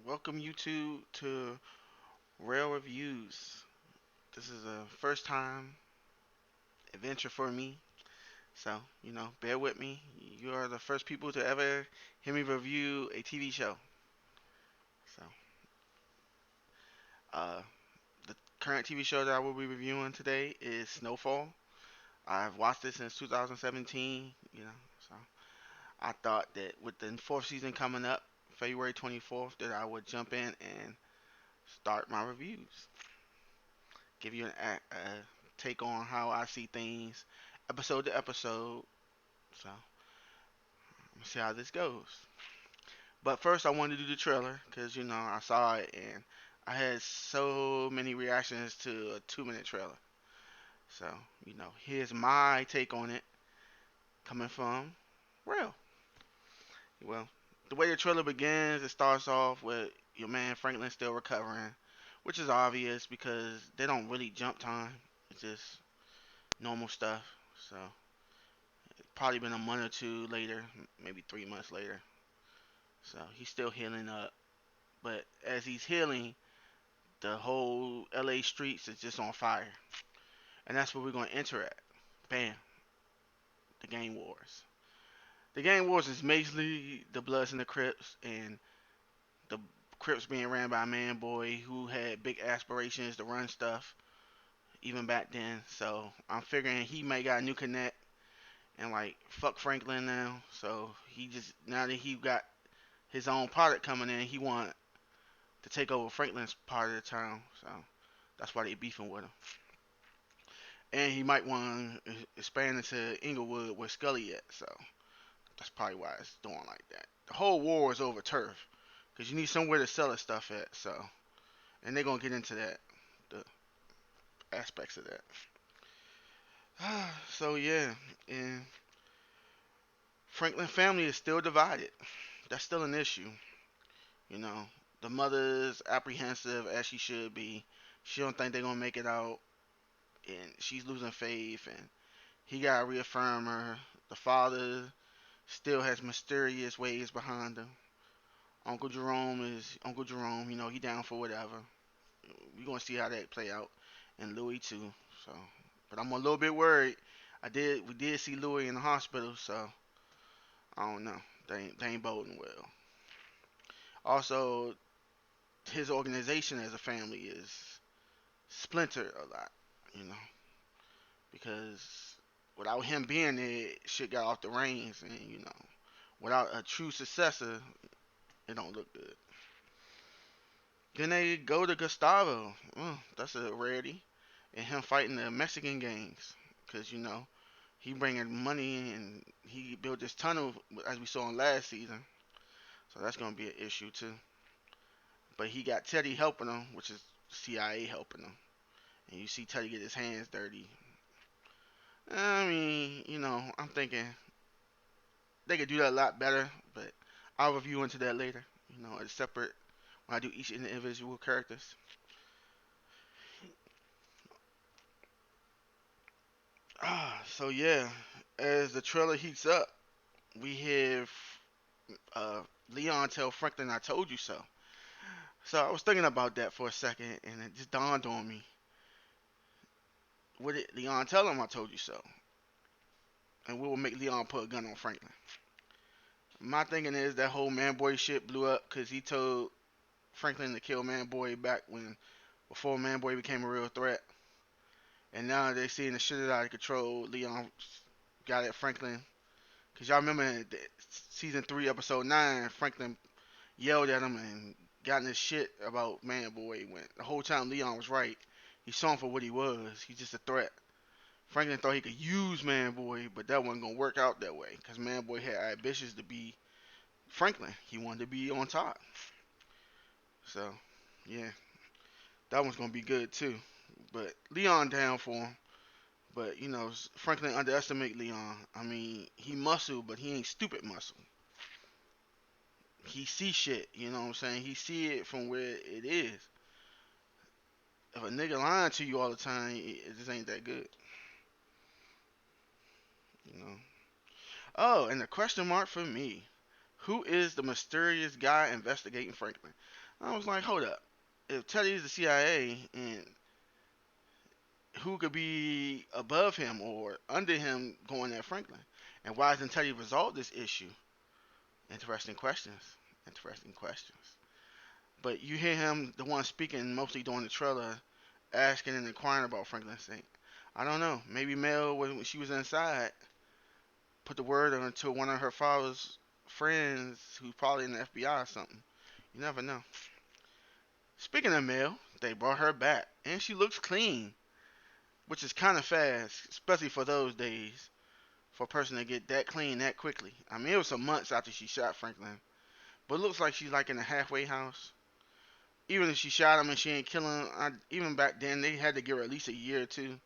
Welcome YouTube to Rail Reviews. This is a first time adventure for me, so bear with me. You are the first people to ever hear me review a TV show. So, uh, the current TV show that I will be reviewing today is Snowfall. I've watched it since 2017. So I thought that with the fourth season coming up, February 24th, that I would jump in and start my reviews. Give you a take on how I see things, episode to episode. So I'm gonna see how this goes. But first, I wanted to do the trailer because I saw it and I had so many reactions to a 2 minute trailer. So here's my take on it coming from Real. Well, the way the trailer begins, it starts off with your man Franklin still recovering, which is obvious because they don't really jump time. It's just normal stuff. So probably been a month or two later, maybe 3 months later. So he's still healing up. But as he's healing, the whole LA streets is just on fire. And that's where we're going to enter at. Bam. The gang wars. The gang wars is basically the Bloods and the Crips, and the Crips being ran by a man boy who had big aspirations to run stuff even back then. So I'm figuring he may got a new connect and like fuck Franklin now. So he just now that he got his own product coming in, he want to take over Franklin's part of the town. So that's why they beefing with him. And he might want to expand into Inglewood where Scully at. So that's probably why it's doing like that. The whole war is over turf because you need somewhere to sell his stuff at. So and they're gonna get into that, the aspects of that. So yeah, and Franklin family is still divided. That's still an issue. You know, the mother's apprehensive as she should be. She don't think they're gonna make it out, and she's losing faith. And he gotta reaffirm her. The father still has mysterious ways behind him. Uncle Jerome is Uncle Jerome. He down for whatever. We gonna see how that play out, and Louis too. So, but I'm a little bit worried. We did see Louis in the hospital, so I don't know. They ain't boding well. Also, his organization as a family is splintered a lot, you know, because without him being there, shit got off the reins, and without a true successor, it don't look good. Then they go to Gustavo. That's a rarity, and him fighting the Mexican gangs, because he bringing money in and he built this tunnel as we saw in last season, so that's gonna be an issue too. But he got Teddy helping him, which is CIA helping him, and you see Teddy get his hands dirty. I mean, I'm thinking they could do that a lot better, but I'll review into that later. A separate when I do each individual characters. So yeah, as the trailer heats up, we have uh, Leon tell Franklin, "I told you so." So I was thinking about that for a second, and it just dawned on me: would it Leon tell him, "I told you so," and we will make Leon put a gun on Franklin? My thinking is that whole man boy shit blew up because he told Franklin to kill man boy back when before man boy became a real threat, and now they seeing the shit is out of control. Leon got at Franklin because y'all remember in season 3, episode 9, Franklin yelled at him and got in his shit about Man Boy when the whole time Leon was right. He saw him for what he was. He's just a threat. Franklin thought he could use Man Boy, but that wasn't gonna work out that way because Man Boy had ambitions to be Franklin. He wanted to be on top. So yeah, that one's gonna be good too. But Leon down for him. But Franklin underestimate Leon. I mean, he muscle, but he ain't stupid muscle. He see shit. You know what I'm saying? He see it from where it is. If a nigga lying to you all the time, it just ain't that good. You know. Oh, and the question mark for me: who is the mysterious guy investigating Franklin? I was like, hold up. If Teddy's the CIA, and who could be above him or under him going at Franklin? And why hasn't Teddy resolved this issue? Interesting questions. Interesting questions. But you hear him, the one speaking mostly during the trailer, asking and inquiring about Franklin saying, I don't know. Maybe Mel, when she was inside, put the word on to one of her father's friends who's probably in the FBI or something. You never know. Speaking of Mel, they brought her back, and she looks clean, which is kind of fast, especially for those days, for a person to get that clean that quickly. I mean, it was some months after she shot Franklin, but it looks like she's like in a halfway house. Even if she shot him and she ain't killing him, even back then they had to give her at least a year or two.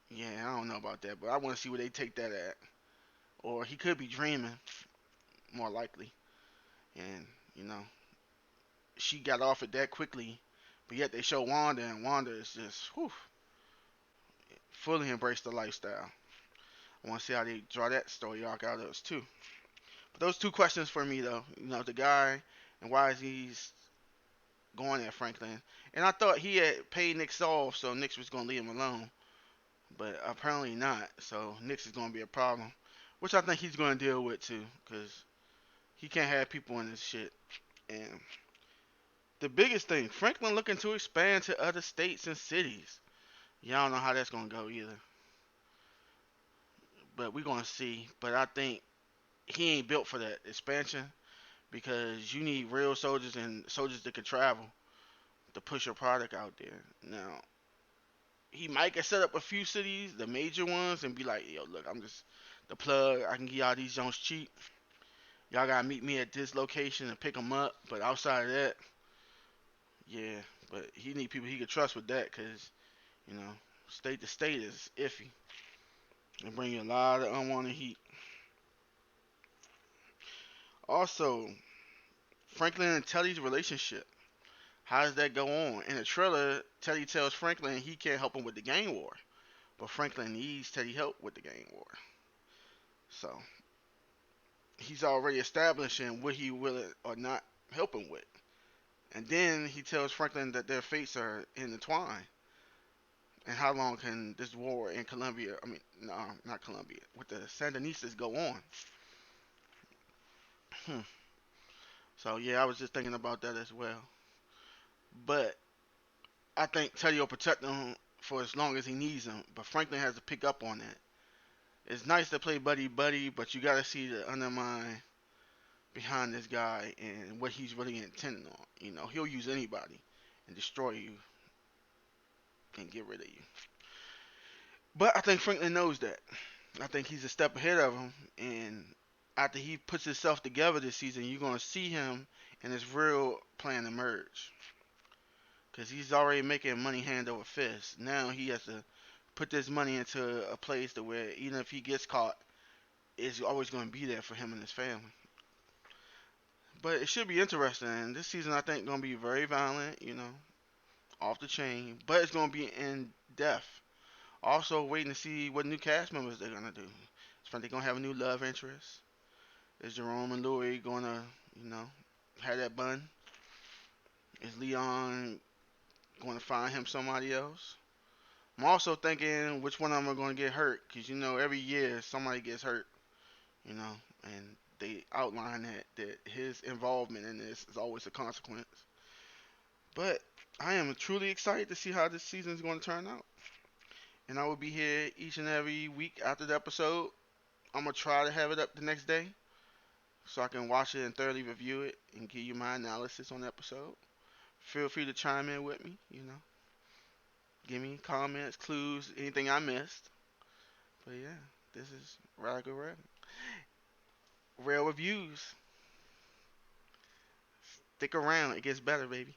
Yeah, I don't know about that, but I want to see where they take that at. Or he could be dreaming, more likely. And, you know, she got off it that quickly, but yet they show Wanda, and Wanda is just, whew, fully embraced the lifestyle. I want to see how they draw that story arc out of us, too. But those two questions for me, though, the guy, and why is he going at Franklin? And I thought he had paid Nick off, so Nick was going to leave him alone. But apparently not. So Nick's is going to be a problem, which I think he's going to deal with too, because he can't have people in this shit. And the biggest thing, Franklin looking to expand to other states and cities. Y'all don't know how that's going to go either, but we're going to see. But I think he ain't built for that expansion because you need real soldiers and soldiers that can travel to push your product out there. Now, he might get set up a few cities, the major ones, and be like, yo, look, I'm just the plug. I can get y'all these Jones cheap. Y'all gotta meet me at this location and pick them up. But outside of that, yeah. But he need people he can trust with that, cause state to state is iffy and bring you a lot of unwanted heat. Also, Franklin and Teddy's relationship. How does that go on? In the trailer, Teddy tells Franklin he can't help him with the gang war, but Franklin needs Teddy help with the gang war. So he's already establishing what he will or not help him with. And then he tells Franklin that their fates are intertwined. And how long can this war in Colombia, I mean, no, not Colombia, with the Sandinistas go on? Hmm. So, yeah, I was just thinking about that as well. But I think Teddy will protect him for as long as he needs him. But Franklin has to pick up on that. It's nice to play buddy buddy, but you got to see the undermine behind this guy and what he's really intending on. He'll use anybody and destroy you and get rid of you. But I think Franklin knows that. I think he's a step ahead of him, and after he puts himself together this season, you're gonna see him and his real plan emerge. Cause he's already making money hand over fist. Now he has to put this money into a place to where even if he gets caught, it's always gonna be there for him and his family. But it should be interesting. This season I think gonna be very violent, off the chain, but it's gonna be in depth. Also waiting to see what new cast members they're gonna do. It's they're gonna have a new love interest. Is Jerome and Louis gonna, have that bun? Is Leon gonna find him somebody else? I'm also thinking which one of them are gonna get hurt, cause every year somebody gets hurt, and they outline that his involvement in this is always a consequence. But I am truly excited to see how this season is going to turn out, and I will be here each and every week after the episode. I'm gonna try to have it up the next day so I can watch it and thoroughly review it and give you my analysis on the episode. Feel free to chime in with me, give me comments, clues, anything I missed. But yeah, this is Radical Red. Real reviews. Stick around, it gets better, baby.